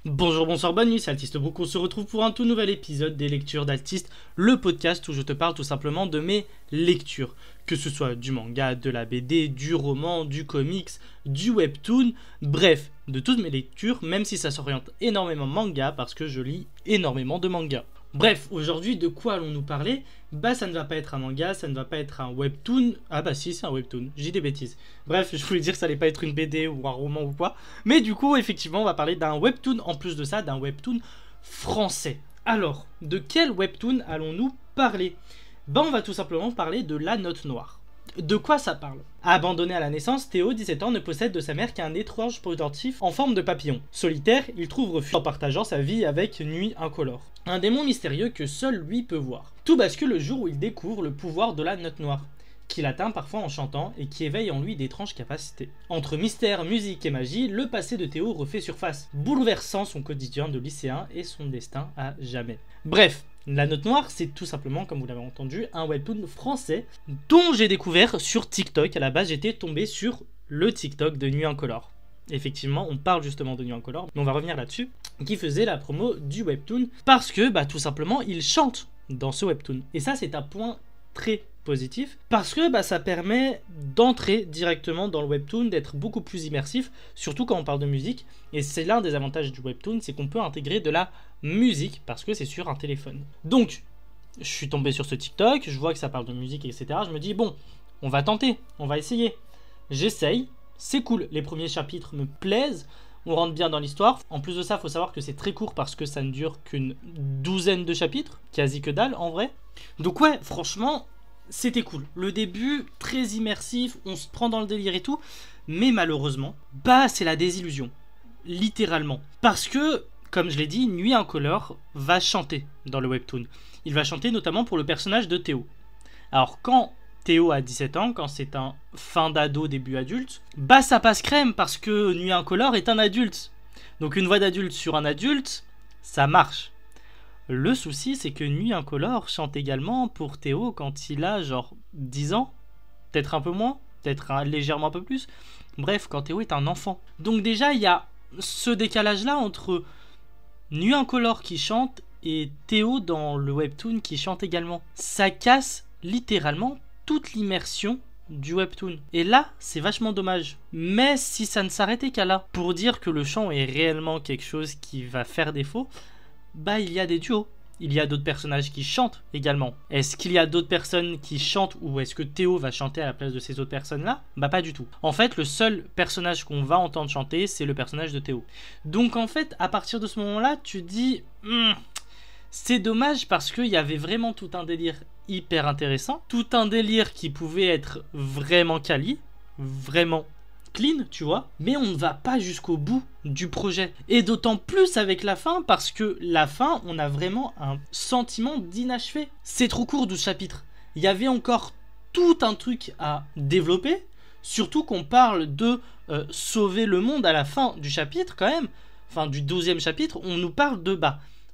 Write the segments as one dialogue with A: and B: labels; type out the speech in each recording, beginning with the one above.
A: Bonjour, bonsoir, bonne nuit, c'est Altiste Brook. On se retrouve pour un tout nouvel épisode des lectures d'Altiste, le podcast où je te parle tout simplement de mes lectures. Que ce soit du manga, de la BD, du roman, du comics, du webtoon, bref, de toutes mes lectures, même si ça s'oriente énormément manga parce que je lis énormément de mangas. Bref, aujourd'hui, de quoi allons-nous parler? Bah, ça ne va pas être un manga, ça ne va pas être un webtoon. Ah bah si, c'est un webtoon, j'ai dit des bêtises. Bref, je voulais dire que ça allait pas être une BD ou un roman ou quoi. Mais du coup, effectivement, on va parler d'un webtoon, en plus de ça, d'un webtoon français. Alors, de quel webtoon allons-nous parler? Bah, on va tout simplement parler de La Note Noire. De quoi ça parle? Abandonné à la naissance, Théo, 17 ans, ne possède de sa mère qu'un étrange pendentif en forme de papillon. Solitaire, il trouve refuge en partageant sa vie avec Nuit Incolore, un démon mystérieux que seul lui peut voir. Tout bascule le jour où il découvre le pouvoir de la Note Noire, qu'il atteint parfois en chantant et qui éveille en lui d'étranges capacités. Entre mystère, musique et magie, le passé de Théo refait surface, bouleversant son quotidien de lycéen et son destin à jamais. Bref, La Note Noire, c'est tout simplement, comme vous l'avez entendu, un webtoon français dont j'ai découvert sur TikTok. À la base, j'étais tombé sur le TikTok de Nuit Incolore. Effectivement, on parle justement de Nuit Incolore, mais on va revenir là-dessus, qui faisait la promo du webtoon parce que, tout simplement, il chante dans ce webtoon. Et ça, c'est un point très positif parce que ça permet d'entrer directement dans le webtoon, d'être beaucoup plus immersif, surtout quand on parle de musique. Et c'est l'un des avantages du webtoon, c'est qu'on peut intégrer de la musique parce que c'est sur un téléphone. Donc je suis tombé sur ce TikTok, je vois que ça parle de musique, etc. Je me dis bon, on va tenter, on va essayer. J'essaye, c'est cool, les premiers chapitres me plaisent, on rentre bien dans l'histoire. En plus de ça, il faut savoir que c'est très court parce que ça ne dure qu'une douzaine de chapitres, quasi que dalle en vrai. Donc ouais, franchement, c'était cool. Le début, très immersif, on se prend dans le délire et tout. Mais malheureusement, c'est la désillusion. Littéralement. Parce que, comme je l'ai dit, Nuit Incolore va chanter dans le webtoon. Il va chanter notamment pour le personnage de Théo. Alors quand Théo a 17 ans, quand c'est un fin d'ado, début adulte, ça passe crème parce que Nuit Incolore est un adulte. Donc une voix d'adulte sur un adulte, ça marche. Le souci, c'est que Nuit Incolore chante également pour Théo quand il a genre 10 ans, peut-être un peu moins, peut-être légèrement un peu plus. Bref, quand Théo est un enfant. Donc déjà, il y a ce décalage-là entre Nuit Incolore qui chante et Théo dans le webtoon qui chante également. Ça casse littéralement toute l'immersion du webtoon. Et là, c'est vachement dommage. Mais si ça ne s'arrêtait qu'à là, pour dire que le chant est réellement quelque chose qui va faire défaut, il y a des duos. Il y a d'autres personnages qui chantent également. Est-ce qu'il y a d'autres personnes qui chantent ou est-ce que Théo va chanter à la place de ces autres personnes-là? Pas du tout. En fait, le seul personnage qu'on va entendre chanter, c'est le personnage de Théo. Donc en fait, à partir de ce moment-là, tu dis... c'est dommage parce qu'il y avait vraiment tout un délire hyper intéressant. Tout un délire qui pouvait être vraiment quali, vraiment clean, tu vois, mais on ne va pas jusqu'au bout du projet. Et d'autant plus avec la fin, parce que la fin, on a vraiment un sentiment d'inachevé. C'est trop court 12 chapitres. Il y avait encore tout un truc à développer, surtout qu'on parle de sauver le monde à la fin du chapitre quand même, enfin du 12e chapitre, on nous parle de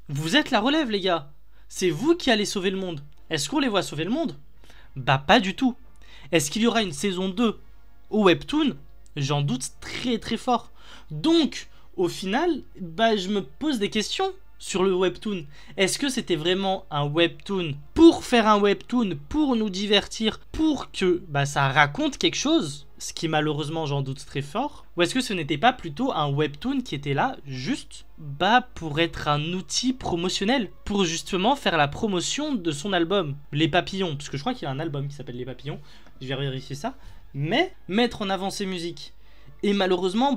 A: vous êtes la relève les gars, c'est vous qui allez sauver le monde. Est-ce qu'on les voit sauver le monde? Pas du tout. Est-ce qu'il y aura une saison 2 au webtoon? J'en doute très très fort. Donc, au final, je me pose des questions sur le webtoon. Est-ce que c'était vraiment un webtoon pour faire un webtoon, pour nous divertir, pour que ça raconte quelque chose, ce qui malheureusement j'en doute très fort, ou est-ce que ce n'était pas plutôt un webtoon qui était là juste pour être un outil promotionnel, pour justement faire la promotion de son album Les Papillons, parce que je crois qu'il y a un album qui s'appelle Les Papillons, je vais vérifier ça. Mais mettre en avant ses musiques. Et malheureusement,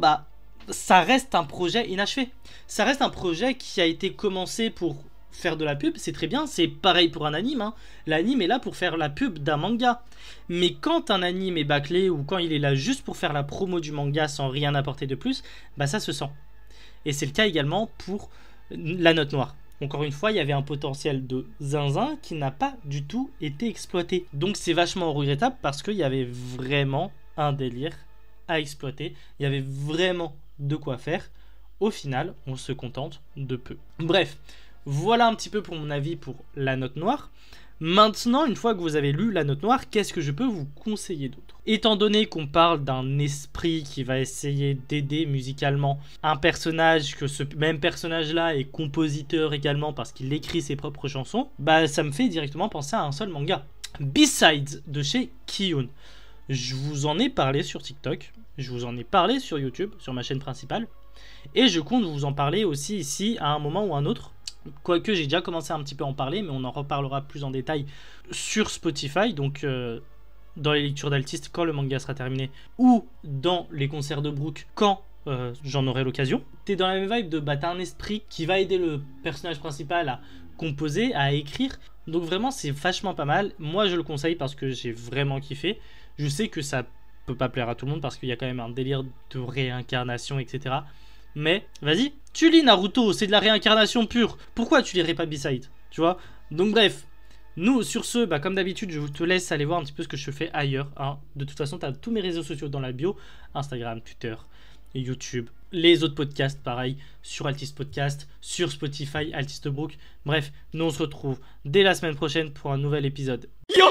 A: ça reste un projet inachevé. Ça reste un projet qui a été commencé pour faire de la pub, c'est très bien, c'est pareil pour un anime. Hein. L'anime est là pour faire la pub d'un manga. Mais quand un anime est bâclé ou quand il est là juste pour faire la promo du manga sans rien apporter de plus, ça se sent. Et c'est le cas également pour La Note Noire. Encore une fois, il y avait un potentiel de zinzin qui n'a pas du tout été exploité. Donc c'est vachement regrettable parce qu'il y avait vraiment un délire à exploiter. Il y avait vraiment de quoi faire. Au final, on se contente de peu. Bref, voilà un petit peu pour mon avis pour La Note Noire. Maintenant, une fois que vous avez lu La Note Noire, qu'est-ce que je peux vous conseiller d'autre? Étant donné qu'on parle d'un esprit qui va essayer d'aider musicalement un personnage, que ce même personnage-là est compositeur également parce qu'il écrit ses propres chansons, bah ça me fait directement penser à un seul manga. B-Sides de chez Kiyun. Je vous en ai parlé sur TikTok, je vous en ai parlé sur YouTube, sur ma chaîne principale, et je compte vous en parler aussi ici à un moment ou un autre. Quoique j'ai déjà commencé un petit peu à en parler, mais on en reparlera plus en détail sur Spotify, donc dans les lectures d'Altiste quand le manga sera terminé, ou dans les concerts de Brook quand j'en aurai l'occasion. T'es dans la même vibe de t'as un esprit qui va aider le personnage principal à composer, à écrire, donc vraiment c'est vachement pas mal. Moi je le conseille parce que j'ai vraiment kiffé. Je sais que ça peut pas plaire à tout le monde parce qu'il y a quand même un délire de réincarnation, etc. Mais vas-y, tu lis Naruto, c'est de la réincarnation pure. Pourquoi tu lirais pas B-Side, tu vois? Donc bref, nous sur ce, comme d'habitude, je te laisse aller voir un petit peu ce que je fais ailleurs. Hein. De toute façon, tu as tous mes réseaux sociaux dans la bio, Instagram, Twitter, YouTube, les autres podcasts, pareil, sur Altiste Podcast, sur Spotify, Altiste Brook. Bref, nous on se retrouve dès la semaine prochaine pour un nouvel épisode. Yo